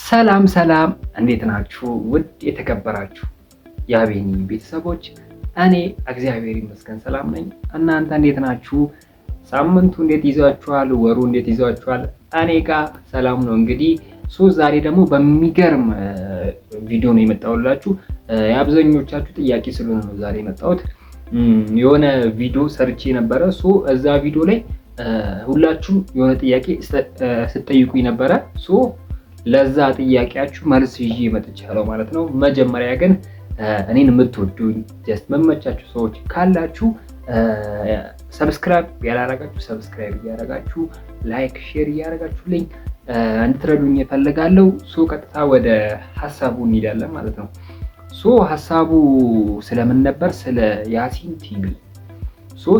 ሰላም ሰላም፣ እንዴት ናችሁ? ውድ የተከበራችሁ የአቤኒ ቤተሰቦች፣ እኔ እግዚአብሔር ይመስገን ሰላም ነኝ። እናንተ እንዴት ናችሁ? ሳምንቱ እንዴት ይዟችኋል? ወሩ እንዴት ይዟችኋል? እኔ ጋር ሰላም ነው። እንግዲህ ዛሬ ደግሞ በሚገርም ቪዲዮ ነው የመጣሁላችሁ። የአብዛኞቻችሁ ጥያቄ ስለሆነ ነው ዛሬ የመጣሁት። የሆነ ቪዲዮ ሰርቼ ነበረ። እዛ ቪዲዮ ላይ ሁላችሁም የሆነ ጥያቄ ስትጠይቁኝ ነበረ። ለዛ ጥያቄያችሁ መልስ ይዤ መጥቻለሁ ማለት ነው። መጀመሪያ ግን እኔን የምትወዱኝ ጀስት መመቻችሁ ሰዎች ካላችሁ ሰብስክራይብ ያላረጋችሁ ሰብስክራይብ እያረጋችሁ ላይክ ሼር እያረጋችሁልኝ እንድትረዱኝ እፈልጋለሁ። ቀጥታ ወደ ሀሳቡ እንሄዳለን ማለት ነው። ሀሳቡ ስለምን ነበር? ስለ ያሲን ቲቪ።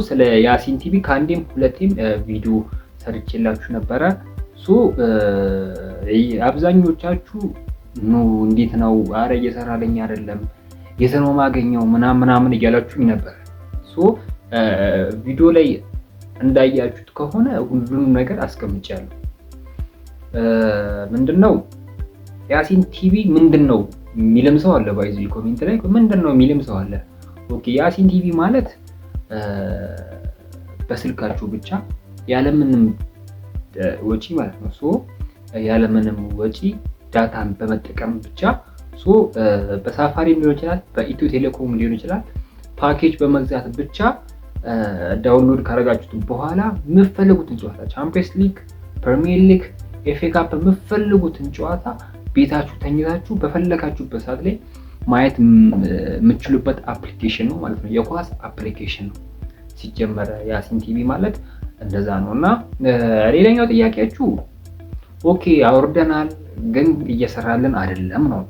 ስለ ያሲን ቲቪ ከአንዴም ሁለቴም ቪዲዮ ሰርቼላችሁ ነበረ። አብዛኞቻችሁ እንዴት ነው? አረ እየሰራልኝ አይደለም፣ የት ነው ማገኘው ምናምን እያላችሁኝ ነበር። ቪዲዮ ላይ እንዳያችሁት ከሆነ ሁሉንም ነገር አስቀምጫለሁ። ምንድነው ያሲን ቲቪ ምንድነው የሚልም ሰው አለ። ባይዚ ኮሜንት ላይ ምንድነው የሚልም ሰው አለ። ኦኬ ያሲን ቲቪ ማለት በስልካችሁ ብቻ ያለምንም ወጪ ማለት ነው። ያለምንም ወጪ ዳታን በመጠቀም ብቻ በሳፋሪ ሊሆን ይችላል፣ በኢትዮ ቴሌኮም ሊሆን ይችላል። ፓኬጅ በመግዛት ብቻ ዳውንሎድ ካረጋችሁት በኋላ የምትፈልጉትን ጨዋታ ቻምፒየንስ ሊግ፣ ፕሪሚየር ሊግ፣ ኤፍ ኤ ካፕ የምትፈልጉትን ጨዋታ ቤታችሁ ተኝታችሁ በፈለጋችሁበት ሰዓት ላይ ማየት የምትችሉበት አፕሊኬሽን ነው ማለት ነው። የኳስ አፕሊኬሽን ነው ሲጀመር ያሲን ቲቪ ማለት እንደዛ ነው። እና ሌላኛው ጥያቄያችሁ ኦኬ አውርደናል ግን እየሰራልን አይደለም ነው።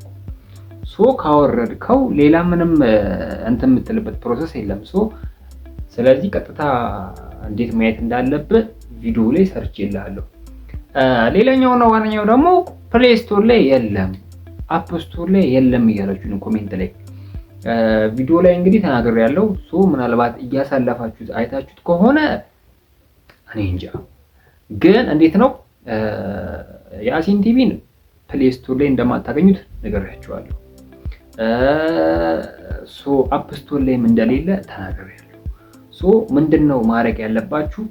ካወረድከው ሌላ ምንም እንትን የምትልበት ፕሮሰስ የለም። ስለዚህ ቀጥታ እንዴት ማየት እንዳለብህ ቪዲዮ ላይ ሰርች ይላለሁ። ሌላኛው ነው ዋነኛው ደግሞ ፕሌይ ስቶር ላይ የለም፣ አፕ ስቶር ላይ የለም እያላችሁ ነው ኮሜንት ላይ። ቪዲዮ ላይ እንግዲህ ተናግሬያለሁ። ምናልባት እያሳለፋችሁት አይታችሁት ከሆነ እኔ እንጃ። ግን እንዴት ነው ያሲን ቲቪን ፕሌይ ስቶር ላይ እንደማታገኙት ነግሬያችኋለሁ። አፕ ስቶር ላይም እንደሌለ ተናግሬያለሁ። ምንድነው ማድረግ ያለባችሁ?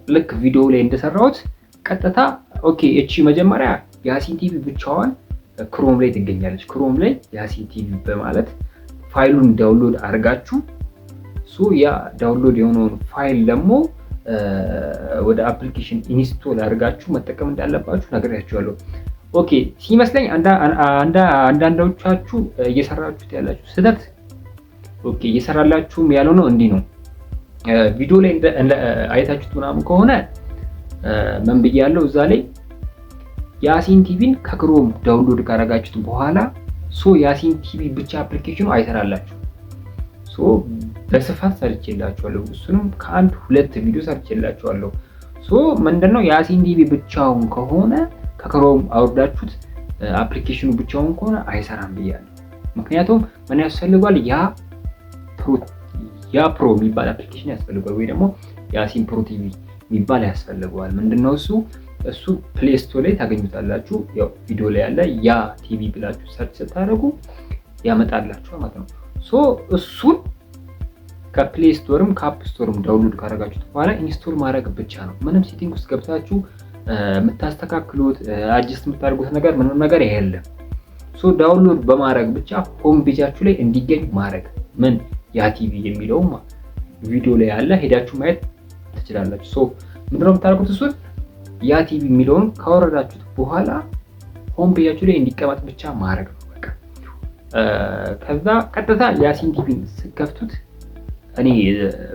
ልክ ቪዲዮ ላይ እንደሰራሁት ቀጥታ ኦኬ እቺ መጀመሪያ ያሲን ቲቪ ብቻዋን ክሮም ላይ ትገኛለች። ክሮም ላይ ያሲን ቲቪ በማለት ፋይሉን ዳውንሎድ አድርጋችሁ ያ ዳውንሎድ የሆነውን ፋይል ደግሞ ወደ አፕሊኬሽን ኢንስቶል አድርጋችሁ መጠቀም እንዳለባችሁ ነግሬያችኋለሁ። ኦኬ ሲመስለኝ አንዳንዶቻችሁ እየሰራችሁት ያላችሁ ስህተት ኦኬ እየሰራላችሁም ያለው ነው እንዲህ ነው። ቪዲዮ ላይ አይታችሁት ምናምን ከሆነ ምን ብያለሁ እዛ ላይ ያሲን ቲቪን ከክሮም ዳውንሎድ ካደረጋችሁት በኋላ ያሲን ቲቪ ብቻ አፕሊኬሽኑ አይሰራላችሁ። በስፋት ሰርቼላችኋለሁ። እሱንም ከአንድ ሁለት ቪዲዮ ሰርቼላችኋለሁ። ምንድነው ያሲን ቲቪ ብቻውን ከሆነ ከክሮም አውርዳችሁት አፕሊኬሽኑ ብቻውን ከሆነ አይሰራም ብያለሁ። ምክንያቱም ምን ያስፈልጋል? ያ ፕሮ የሚባል አፕሊኬሽን ያስፈልጋል፣ ወይ ደግሞ ያሲን ፕሮ ቲቪ የሚባል ያስፈልገዋል። ምንድነው እሱ ፕሌይ ስቶር ላይ ታገኙታላችሁ። ያው ቪዲዮ ላይ ያለ ያ ቲቪ ብላችሁ ሰርች ስታደርጉ ያመጣላችሁ ማለት ነው። እሱን ከፕሌይ ስቶርም ከአፕ ስቶርም ዳውንሎድ ካደረጋችሁት በኋላ ኢንስቶል ማድረግ ብቻ ነው። ምንም ሴቲንግ ውስጥ ገብታችሁ የምታስተካክሉት አጅስት የምታደርጉት ነገር ምንም ነገር የለም። ዳውንሎድ በማድረግ ብቻ ሆም ፔጃችሁ ላይ እንዲገኝ ማድረግ። ምን ያ ቲቪ የሚለው ቪዲዮ ላይ ያለ ሄዳችሁ ማየት ትችላላችሁ። ምንድነው የምታደርጉት? እሱን ያ ቲቪ የሚለውን ካወረዳችሁት በኋላ ሆም ፔጃችሁ ላይ እንዲቀመጥ ብቻ ማድረግ ነው። ከዛ ቀጥታ ያሲን ቲቪን ስከፍቱት እኔ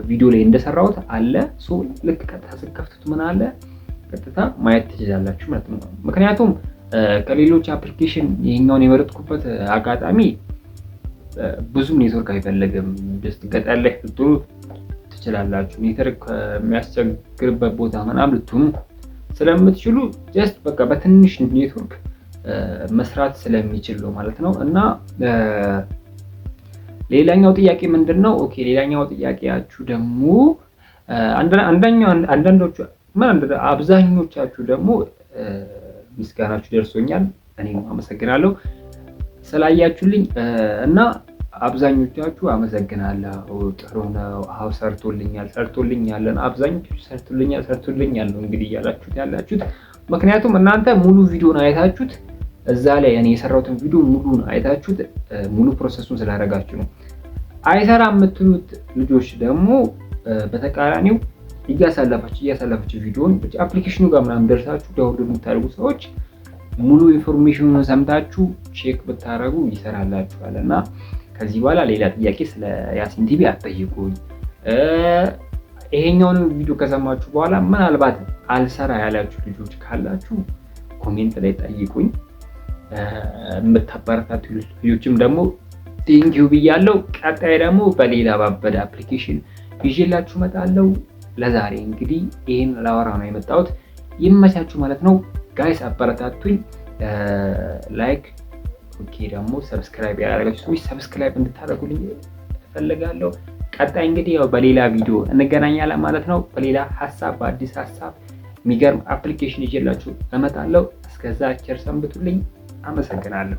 ቪዲዮ ላይ እንደሰራሁት አለ። ልክ ቀጥታ ስከፍቱት ምን አለ ቀጥታ ማየት ትችላላችሁ ማለት ነው። ምክንያቱም ከሌሎች አፕሊኬሽን ይሄኛውን የመረጥኩበት አጋጣሚ ብዙም ኔትወርክ አይፈልግም። ጀስት ገጠር ላይ ልትሆኑ ትችላላችሁ። ኔትወርክ የሚያስቸግርበት ቦታ ምናምን ልትሆኑ ስለምትችሉ ጀስት በቃ በትንሽ ኔትወርክ መስራት ስለሚችል ነው ማለት ነው። እና ሌላኛው ጥያቄ ምንድነው? ኦኬ ሌላኛው ጥያቄያችሁ ደግሞ አንዳንዶቹ አብዛኞቻችሁ ደግሞ ምስጋናችሁ ደርሶኛል። እኔም አመሰግናለሁ ስላያችሁልኝ እና አብዛኞቻችሁ አመሰግናለሁ። ጥሩ ነው፣ አዎ ሰርቶልኛል፣ አብዛኞቹ ሰርቶልኛል ነው እንግዲህ ያላችሁት። ምክንያቱም እናንተ ሙሉ ቪዲዮን አይታችሁት እዛ ላይ እኔ የሰራሁትን ቪዲዮ ሙሉን አይታችሁት ሙሉ ፕሮሰሱን ስላደረጋችሁ ነው። አይሰራ የምትሉት ልጆች ደግሞ በተቃራኒው እያሳለፋችሁ ቪዲዮን አፕሊኬሽኑ ጋር ምናምን ደርሳችሁ ዳውንሎድ የምታደርጉ ሰዎች ሙሉ ኢንፎርሜሽኑን ሰምታችሁ ቼክ ብታደርጉ ይሰራላችኋል። እና ከዚህ በኋላ ሌላ ጥያቄ ስለ ያሲን ቲቪ አትጠይቁኝ። ይሄኛውን ቪዲዮ ከሰማችሁ በኋላ ምናልባት አልሰራ ያላችሁ ልጆች ካላችሁ ኮሜንት ላይ ጠይቁኝ። የምታበረታቱ ልጆችም ደግሞ ቴንኪው ብያለሁ። ቀጣይ ደግሞ በሌላ ባበደ አፕሊኬሽን ይዤላችሁ እመጣለሁ። ለዛሬ እንግዲህ ይሄን ላወራ ነው የመጣሁት። ይመቻችሁ ማለት ነው ጋይስ፣ አበረታቱኝ። ላይክ ደግሞ ሰብስክራይብ ያደረጋችሁ ሰዎች ሰብስክራይብ እንድታደርጉልኝ እፈልጋለሁ። ቀጣይ እንግዲህ ያው በሌላ ቪዲዮ እንገናኛለን ማለት ነው። በሌላ ሀሳብ፣ በአዲስ ሀሳብ የሚገርም አፕሊኬሽን ይዤላችሁ እመጣለሁ። እስከዛ ቸር ሰንብቱልኝ። አመሰግናለሁ።